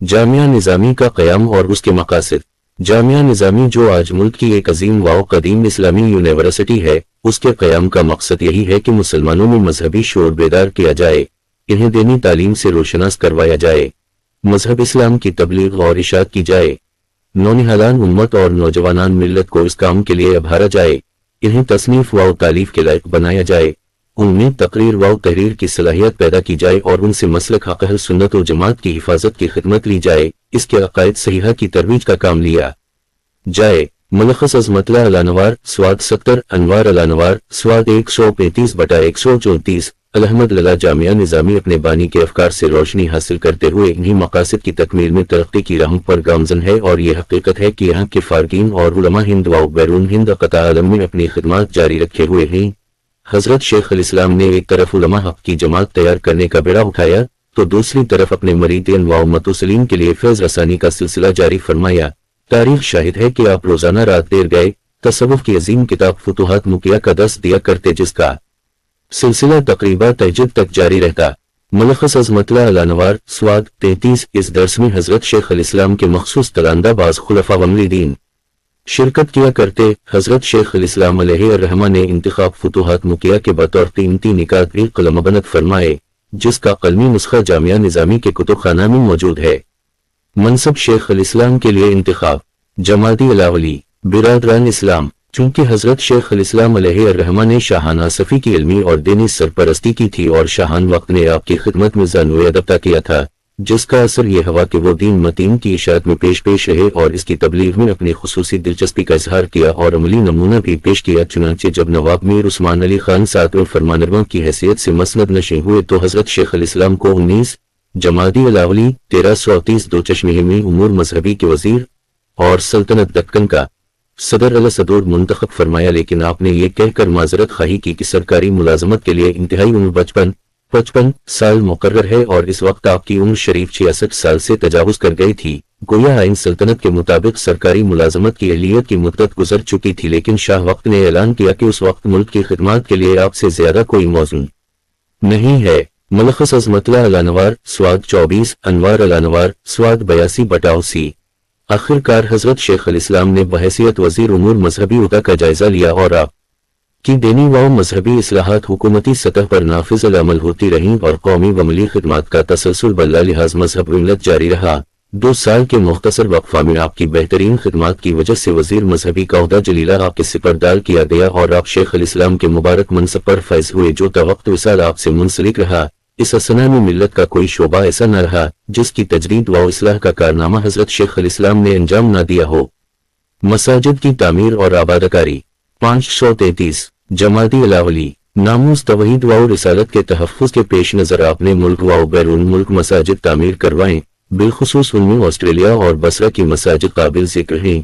جامعہ نظامی کا قیام اور اس کے مقاصد۔ جامعہ نظامی جو آج ملک کی ایک عظیم و قدیم اسلامی یونیورسٹی ہے، اس کے قیام کا مقصد یہی ہے کہ مسلمانوں میں مذہبی شعور بیدار کیا جائے، انہیں دینی تعلیم سے روشناس کروایا جائے، مذہب اسلام کی تبلیغ اور اشاعت کی جائے، نونہالان امت اور نوجوانان ملت کو اس کام کے لیے ابھارا جائے، انہیں تصنیف و تالیف کے لائق بنایا جائے، ان میں تقریر و تحریر کی صلاحیت پیدا کی جائے اور ان سے مسلک حق اہل سنت و جماعت کی حفاظت کی خدمت لی جائے، اس کے عقائد صحیحہ کی ترویج کا کام لیا جائے۔ ملخص عظمت اللہ الانوار سواد 70 انوار الانوار سواد 135/134 الحمد للہ جامعہ نظامی اپنے بانی کے افکار سے روشنی حاصل کرتے ہوئے انہی مقاصد کی تکمیل میں ترقی کی راہوں پر گامزن ہے، اور یہ حقیقت ہے کہ یہاں کے فارغین اور علماء ہند و بیرون ہند قطاع عالم میں اپنی خدمات جاری رکھے ہوئے ہیں۔ حضرت شیخ الاسلام نے ایک طرف علماء حق کی جماعت تیار کرنے کا بیڑا اٹھایا تو دوسری طرف اپنے مریدین و متوسلین کے لیے فیض رسانی کا سلسلہ جاری فرمایا۔ تاریخ شاہد ہے کہ آپ روزانہ رات دیر گئے تصوف کی عظیم کتاب فتوحات مکیہ کا درس دیا کرتے، جس کا سلسلہ تقریبا تہجد تک جاری رہتا۔ ملخص عظمت اللہ الانوار سواد 33 اس درس میں حضرت شیخ الاسلام کے مخصوص تراندہ باز خلفاء و مریدین شرکت کیا کرتے۔ حضرت شیخ الاسلام علیہ الرحمہ نے انتخاب فتوحات مکیہ کے بطور قیمتی نکات ایک قلم بند فرمائے، جس کا قلمی نسخہ جامعہ نظامی کے کتب خانہ میں موجود ہے۔ منصب شیخ الاسلام کے لیے انتخاب۔ جماعتی الاولی برادران اسلام، چونکہ حضرت شیخ الاسلام علیہ الرحمہ نے شاہانہ صفی کی علمی اور دینی سرپرستی کی تھی اور شاہان وقت نے آپ کی خدمت میں زانوِ ادبتا کیا تھا، جس کا اثر یہ ہوا کہ وہ دین متین کی اشاعت میں پیش رہے اور اس کی تبلیغ میں اپنی خصوصی دلچسپی کا اظہار کیا اور عملی نمونہ بھی پیش کیا۔ چنانچہ جب نواب میر عثمان علی خان ساتویں فرمانروا کی حیثیت سے مسند نشین ہوئے تو حضرت شیخ الاسلام کو 19 جمادی الاولی 1330 دو چشمہ میں امور مذہبی کے وزیر اور سلطنت دکن کا صدر الصدور منتخب فرمایا، لیکن آپ نے یہ کہہ کر معذرت خواہی کی کہ سرکاری ملازمت کے لیے انتہائی عمر 55 سال مقرر ہے اور اس وقت آپ کی عمر شریف 66 سال سے تجاوز کر گئی تھی۔ گویا آئین سلطنت کے مطابق سرکاری ملازمت کی اہلیت کی مدت گزر چکی تھی، لیکن شاہ وقت نے اعلان کیا کہ اس وقت ملک کی خدمات کے لیے آپ سے زیادہ کوئی موزوں نہیں ہے۔ ملخص عظمت اللہ الانوار سواد 24 انوار الانوار سواد 82/80 آخر کار حضرت شیخ الاسلام نے بحیثیت وزیر امور مذہبی عہدہ کا جائزہ لیا اور آپ کی دینی و مذہبی اصلاحات حکومتی سطح پر نافذ العمل ہوتی رہیں اور قومی و ملی خدمات کا تسلسل بلا لحاظ مذہب و ملت جاری رہا۔ 2 سال کے مختصر وقفہ میں آپ کی بہترین خدمات کی وجہ سے وزیر مذہبی کا عہدہ جلیلہ آپ کے سپردار کیا گیا اور آپ شیخ الاسلام کے مبارک منصب پر فائز ہوئے، جو تا وقت وصال آپ سے منسلک رہا۔ اس اثنا میں ملت کا کوئی شعبہ ایسا نہ رہا جس کی تجدید و اصلاح کا کارنامہ حضرت شیخ الاسلام نے انجام نہ دیا ہو۔ مساجد کی تعمیر اور آبادکاری 533 جمادی الاولی ناموس توحید و رسالت کے تحفظ کے پیش نظر آپ نے ملک و بیرون ملک مساجد تعمیر کروائیں، بالخصوص ان میں آسٹریلیا اور بصرہ کی مساجد قابل ذکر ہیں۔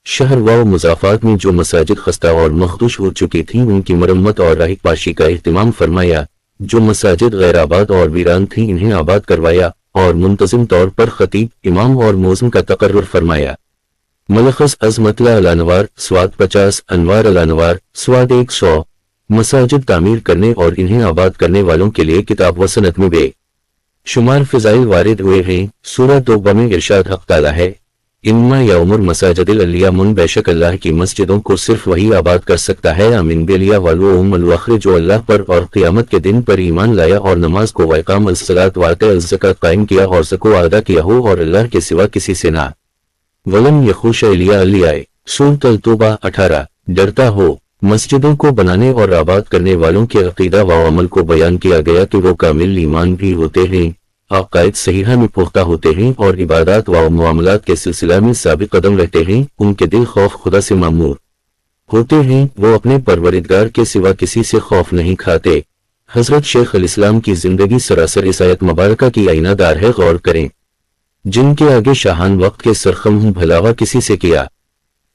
شہر و مضافات میں جو مساجد خستہ اور مخدوش ہو چکی تھیں ان کی مرمت اور راہ پاشی کا اہتمام فرمایا، جو مساجد غیر آباد اور ویران تھیں انہیں آباد کروایا اور منتظم طور پر خطیب، امام اور مؤذن کا تقرر فرمایا۔ ملخص عظمت اللہ الانوار سواد 50 انوار الانوار سواد 100 مساجد تعمیر کرنے اور انہیں آباد کرنے والوں کے لیے کتاب و سنت میں بے شمار فضائل وارد ہوئے ہیں۔ سورہ توبہ میں ارشاد حق تعالی ہے، انما یا عمر مساجد اللہ من، بے شک اللہ کی مسجدوں کو صرف وہی آباد کر سکتا ہے امین بلیا والو الواخر، جو اللہ پر اور قیامت کے دن پر ایمان لایا اور نماز کو واقام الصلاۃ وآتى الزکات قائم کیا اور زکوٰۃ ادا کیا ہو اور اللہ کے سوا کسی سے نہ ولم یخوش الیاء سورۃ التوبہ 18 ڈرتا ہو۔ مسجدوں کو بنانے اور آباد کرنے والوں کے عقیدہ و عمل کو بیان کیا گیا کہ وہ کامل ایمان بھی ہوتے ہیں، عقائد صحیحہ میں پختہ ہوتے ہیں اور عبادات و معاملات کے سلسلہ میں ثابت قدم رہتے ہیں، ان کے دل خوف خدا سے معمور ہوتے ہیں، وہ اپنے پروردگار کے سوا کسی سے خوف نہیں کھاتے۔ حضرت شیخ الاسلام کی زندگی سراسر اس آیت مبارکہ کی آئینہ دار ہے، غور کریں۔ جن کے آگے شاہان وقت کے سرخم ہوں بھلاوا کسی سے کیا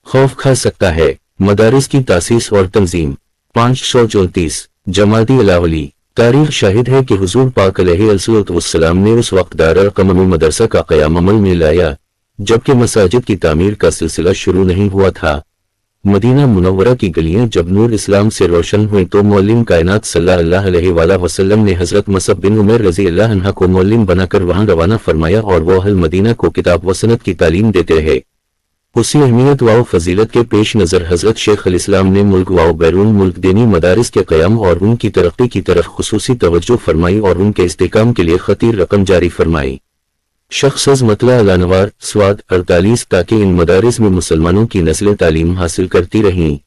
خوف کھا سکتا ہے۔ مدارس کی تاسیس اور تنظیم 534 جمادی الاولی تاریخ شاہد ہے کہ حضور پاک علیہ السلام نے اس وقت دارالقم میں مدرسہ کا قیام عمل میں لایا جبکہ مساجد کی تعمیر کا سلسلہ شروع نہیں ہوا تھا۔ मदीना मुनव्वरा की गलियां जब नूर इस्लाम से रोशन हुई तो मौलिम कायनात सल्लल्लाहु अलैहि वसल्लम ने हजरत मसअब बिन उमैर रजी अल्लाह अन्हा को मौलिम बनाकर वहां रवाना फरमाया और वो अहल मदीना को किताब व सनत की तालीम देते रहे। उसी अहमियत व फजीलत के पेश नज़र हजरत शेख अल इस्लाम ने मुल्क व बैरून मुल्क दीनी मदारिस के क़याम और उनकी तरक्की की तरफ खुसूसी तवज्जो फरमाई और उनके इस्तेकाम के लिए खतीर रकम जारी फरमाई। शख्स मतला अलानवार स्वाद 48 ताकि इन मदारिस में मुसलमानों की नस्लें तालीम हासिल करती रहें,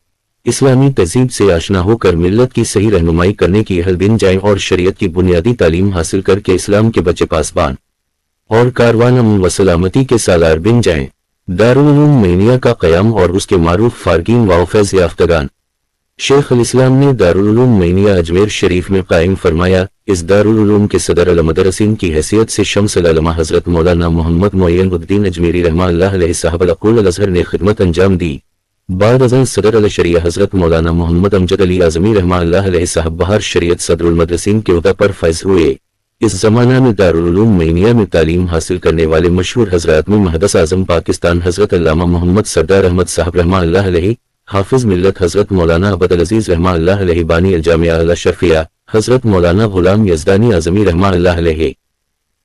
इस्लामी तहजीब से आशना होकर मिल्लत की सही रहनुमाई करने की अहल बिन जाएं और शरीयत की बुनियादी तालीम हासिल करके इस्लाम के बच्चे पासबान और कारवान अमन व सलामती के सालार बिन जाएं। दारुल उलूम मैनिया का क़याम और उसके मारूफ फारगीन व फैज़ याफ्तगान। शेख अल इस्लाम ने दारुल उलूम मैनिया अजमेर शरीफ में कायम फरमाया। इस दारुल उलूम के सदर अल मदरसीन की हैसियत से शम्स अल उलमा हजरत मौलाना मोहम्मद मोयनुद्दीन अजमेरी रहमतुल्लाह अलैहि साहब अल अक़ूल अल अज़हर ने खिदमत अंजाम दी। बाद अज़ल सदर अल शरिया हजरत मौलाना मोहम्मद अमजद अली आज़मी रहमतुल्लाह अलैहि साहब बहार शरीयत सदरुल मदरसीन के उहदा पर फैज़ हुए। इस जमाना में दारुल उलूम मैनिया में तालीम हासिल करने वाले मशहूर हजरात में मुहद्दिस आज़म पाकिस्तान हजरत अल्लामा मोहम्मद सरदार अहमद साहब रहमतुल्लाह अलैहि, हाफिज मिल्लत हजरत मौलाना अब्दुल अजीज रहमतुल्लाह अलैहि बानी अल जामिया अल अशरफिया हजरत मौलाना गुलाम यज़दानी आज़मी रहमतुल्लाह अलैहि,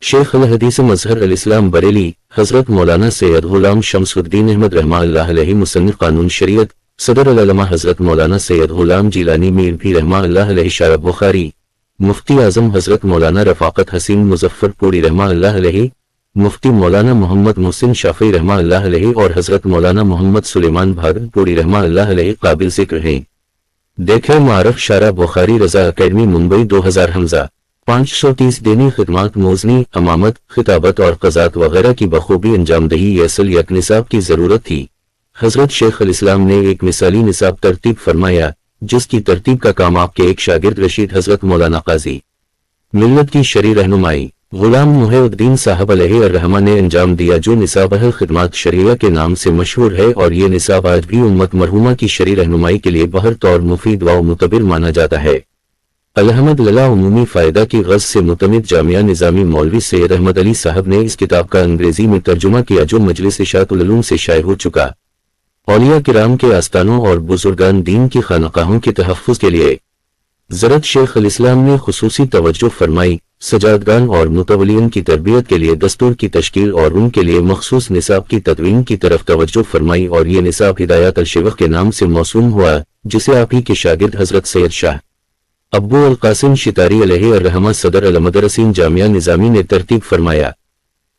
शेख अल हदीस मज़हर अल इस्लाम बरेली हजरत मौलाना सैयद गुलाम शमसुद्दीन अहमद रहमतुल्लाह अलैहि मुसन्निफ़ कानून शरीयत, सदर अल उलमा हजरत मौलाना सैयद गुलाम जिलानी मीर भी रहमतुल्लाह अलैहि शार बुखारी, मुफ्ती आज़म हजरत मौलाना रफ़ाक़त हसीन मुज़फ़्फ़रपुरी रहमतुल्लाह अलैहि, मुफ्ती मौलाना मोहम्मद मुहसिन शाफ़ी रहमतुल्लाह अलैहि और हजरत मौलाना मोहम्मद सुलेमान भागलपुरी रहमतुल्लाह अलैहि काबिल ज़िक्र हैं। देखें मारफ शारा बुखारी रजा अकेडमी मुंबई 2000 हमजा 530 देनी खिदमात मोजनी अमामत खिताबत और क़ज़ात वगैरह की बखूबी अंजामदही ये असल एक निसाब की ज़रूरत थी। हजरत शेख अल इस्लाम ने एक मिसाली निसाब तरतीब फरमाया जिसकी तरतीब का काम आपके एक शागिर्द रशीद हजरत मौलाना काजी मिल्लत की शरी रहनुमाई गुलाम मुहिउद्दीन साहब अलैहिर्रहमा ने अंजाम दिया, जो निसाब अहल खिदमात शरिया के नाम से मशहूर है और ये निसाब आज भी उम्मत मरहुमा की शरी रहनुमाई के लिए बहर तौर मुफीद व मुतबिर माना जाता है। अलहमदुलिल्लाह उमूमी फ़ायदा की गज़ से मुतमिद जामिया निज़ामी मौलवी सैयद अहमद अली साहब ने इस किताब का अंग्रेजी में तर्जुमा किया जो मजलिस इशाअतुल उलूम से शाये हो चुका। औलिया किराम के आस्तानों और बुजुर्गान दीन की खानकाहों के तहफ़्फ़ुज़ के लिए ज़रत शेख अल इस्लाम ने खुसूसी तवज्जो फरमाई। सजादगान और मुतवलियन की तरबियत के लिए दस्तूर की तश्कील और उनके लिए मखसूस निसाब की तदवीन की तरफ तवज्जो फरमाई और ये निसाब हिदायत अल शेख के नाम से मौसूम हुआ, जिसे आप ही के शागिर्द हजरत सैयद शाह अब्बू अल कासिम शितारी अलैहिर्रहमा सदर अल मदरसीन जामिया निज़ामी ने तरतीब फरमाया।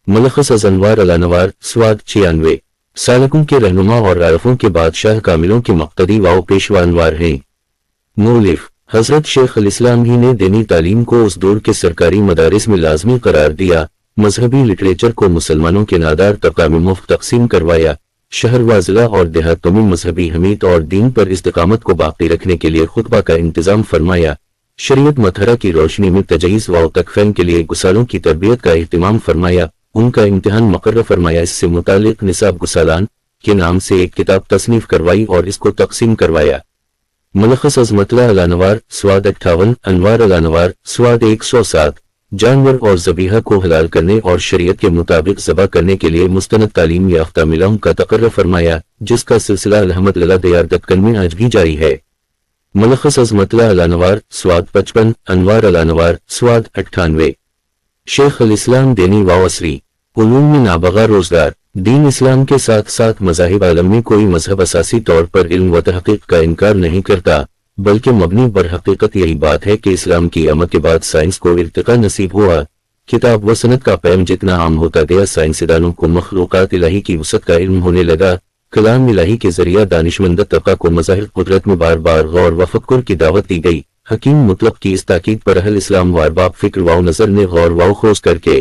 मुलख्खस अज़-अनवार अल-अनवार स्वाद 96 सालकों के रहनुमा और आरफों के बादशाह कामिलों के मक़तदी व पेशवा अनवार हैं। मौलिफ हजरत शेख अल इस्लाम ही ने दीनी तालीम को उस दौर के सरकारी मदारिस में लाजमी करार दिया, मजहबी लिटरेचर को मुसलमानों के नादार तबका में मुफ्त तकसीम करवाया, शहर व ज़िला और देहातों में मजहबी हमीद और दीन पर इस्तिकामत को बाकी रखने के लिए खुतबा का इंतजाम फरमाया, शरीयत मतहरा की रोशनी में तजहीज़ व तकफ़ैन के लिए गुसालों की तरबियत का इह्तिमाम फरमाया, उनका इम्तिहान मुकर्रर फरमाया, इससे मुतालिक निसाब गुसालान के नाम से एक किताब तसनीफ करवाई और इसको तकसीम करवाया। मुलख्खस अज़मतला अल-अनवार स्वाद 58 अनवार अल-अनवार स्वाद 107 जानवर और ज़बीहा को हलाल करने और शरीयत के मुताबिक ज़बा करने के लिए मुस्तनद तालीम याफ्ता मिलाओं का तकर्रर फरमाया, जिसका सिलसिला अल्हम्दुलिल्लाह दयार दक्कन में आज भी जारी है। मुलख्खस अज़मतला अल-अनवार स्वाद 55 अनवार अल-अनवार स्वाद 98 शेख अल इस्लाम देनी व असरी उलूम में नाबगा रोजगार। दीन इस्लाम के साथ साथ मज़ाहिब आलम में कोई मजहब असासी तौर पर इल्म व तहक़ीक़ का इनकार नहीं करता, बल्कि मबनी बर हकीकत यही बात है कि इस्लाम की आमद के बाद साइंस को इर्तिक़ा नसीब हुआ। किताब व सनत का पैम जितना आम होता गया, साइंसदानों को मखलूक़ात इलाही की वसअत का इल्म होने लगा। कलाम इलाही के जरिया दानिशमंद तबका को मज़ाहिर कुदरत में बार बार गौर व फ़क्र की दावत दी गई। हकीम मुतलक की इस ताकीद पर अहल इस्लाम व अरबाब फ़िक्र व नज़र ने गौर व खोज करके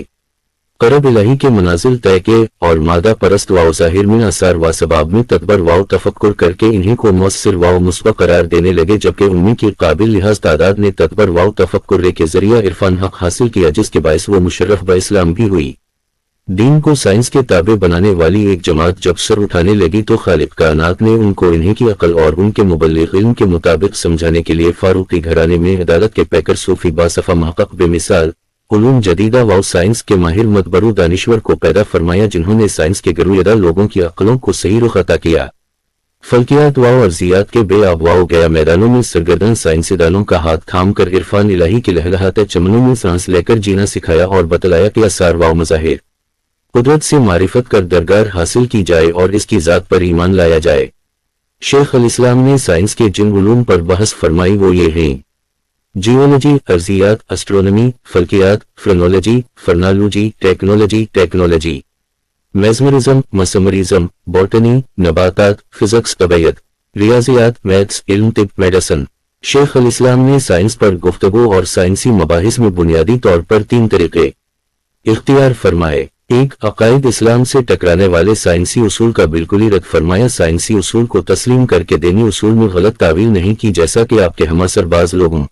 करब इलाही के मनाजिल तय के और मादा परस्त व ज़ाहिर में आसार व सबाब में तदबर व तफक्कुर करके इन्हीं को मुअस्सिर व मुस्बत करार देने लगे, जबकि उन्हीं की काबिल लिहाज तादाद ने तदबर व तफक्कुर के जरिया इरफान हक हासिल किया, जिसके बायस वो मुशर्रफ ब इस्लाम भी हुई। दीन को साइंस के ताबे बनाने वाली एक जमात जब सर उठाने लगी तो खालिक कायनात ने उनको इन्हीं की अकल और उनके मुबल्लिग इल्म के मुताबिक समझाने के लिए फारूकी घराने में अदालत के पैकर सूफी बासफा महक़क़ बेमिसाल उलूम जदीदा व साइंस के माहिर मतबरू दानिश्वर को पैदा फरमाया, जिन्होंने साइंस के गरूयदा लोगों की अक्लों को सही रुख अता किया। فلکیات و ارضیات کے بے آب و گیا میدانوں میں سرگردن سائنسدانوں کا ہاتھ تھام کر عرفان الہی کے لہلہاتے چمنوں میں سانس لے کر جینا سکھایا اور بتلایا کہ اسرار و مظاہر قدرت سے معرفت کر درگار حاصل کی جائے اور اس کی ذات پر ایمان لایا جائے۔ شیخ الاسلام نے سائنس کے جن علوم پر بحث فرمائی وہ یہ ہیں: جیولوجی، ارضیات، اسٹرونومی، فلکیات، فرنولوجی، فرنالوجی، ٹیکنالوجی، میزمرزم، مسمرزم، بوٹنی، نباتات، فزکس، طبیعت، ریاضیات، میتھس، علم، طب، میڈیسن۔ شیخ الاسلام نے سائنس پر گفتگو اور سائنسی مباحث میں بنیادی طور پر 3 طریقے اختیار فرمائے۔ 1. عقائد اسلام سے ٹکرانے والے سائنسی اصول کا بالکل ہی رد فرمایا۔ سائنسی اصول کو تسلیم کر کے دینی اصول میں غلط تعویل نہیں کی، جیسا کہ آپ کے ہم عصر بعض لوگوں